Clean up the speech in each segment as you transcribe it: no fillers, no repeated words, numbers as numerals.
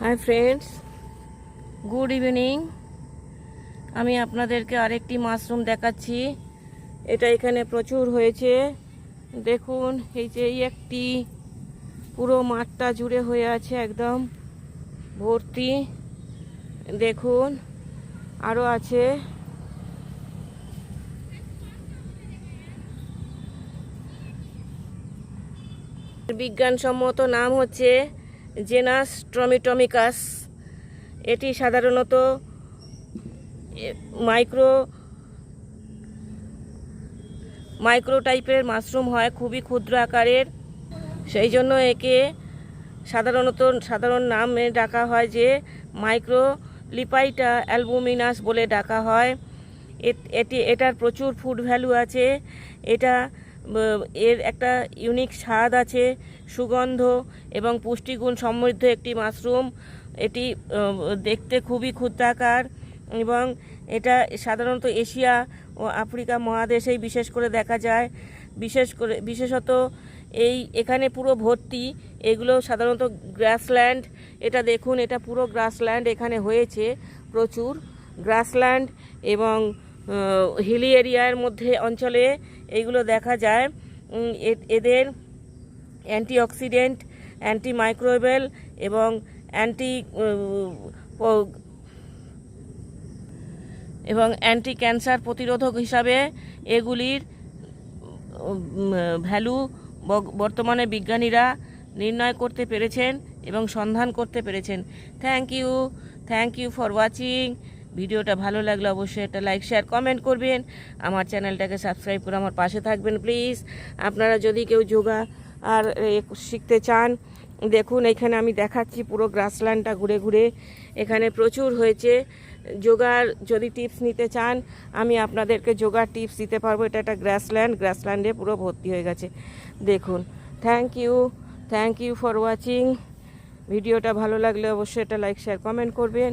Hi friends, good evening. আমি আপনাদেরকে আরেকটি মাশরুম দেখাচ্ছি। এটা এখানে প্রচুর হয়েছে। দেখুন, এই যে এই একটি পুরো মাঠটা জুড়ে হয়ে আছে, একদম ভর্তি। দেখুন, আরও আছে। বিজ্ঞানসম্মত নাম হচ্ছে জেনাস ট্রমিটমিকাস। এটি সাধারণত মাইক্রো টাইপের মাশরুম হয়, খুবই ক্ষুদ্র আকারের। সেই জন্য একে সাধারণ নামে ডাকা হয় যে মাইক্রো লিপাইটা অ্যালবুমিনাস বলে ডাকা হয়। এটার প্রচুর ফুড ভ্যালু আছে। এটা এর একটা ইউনিক স্বাদ আছে, সুগন্ধ এবং পুষ্টিগুণ সমৃদ্ধ একটি মাশরুম। এটি দেখতে খুবই ক্ষুদ্রাকার এবং এটা সাধারণত এশিয়া ও আফ্রিকা মহাদেশেই বিশেষ করে দেখা যায়। বিশেষত এখানে পুরো ভর্তি। এগুলো সাধারণত গ্রাসল্যান্ড। এটা দেখুন, এটা পুরো গ্রাসল্যান্ড এখানে হয়েছে। প্রচুর গ্রাসল্যান্ড এবং হিলি এরিয়ার মধ্যে অঞ্চলে এইগুলো দেখা যায়। এদের অ্যান্টিঅক্সিডেন্ট, অ্যান্টিমাইক্রোবিয়াল এবং অ্যান্টি ক্যান্সার প্রতিরোধক হিসাবে এগুলির ভ্যালু বর্তমানে বিজ্ঞানীরা নির্ণয় করতে পেরেছেন এবং সন্ধান করতে পেরেছেন। Thank you for watching. ভিডিওটা ভালো লাগলে অবশ্যই একটা লাইক, শেয়ার, কমেন্ট করবেন। আমার চ্যানেলটাকে সাবস্ক্রাইব করে আমার পাশে থাকবেন প্লিজ। আপনারা যদি কেউ যোগা আর শিখতে চান, দেখুন এখানে আমি দেখাচ্ছি পুরো গ্রাসল্যান্ডটা ঘুরে ঘুরে। এখানে প্রচুর হয়েছে। যোগার যদি টিপস নিতে চান, আমি আপনাদেরকে যোগার টিপস দিতে পারবো। এটা একটা গ্রাসল্যান্ডে পুরো ভর্তি হয়ে গেছে। দেখুন, থ্যাংক ইউ ফর ওয়াচিং। ভিডিওটা ভালো লাগলে অবশ্যই একটা লাইক, শেয়ার, কমেন্ট করবেন।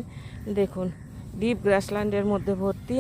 দেখুন, ডিপ গ্রাসল্যান্ডের মধ্যে ভর্তি।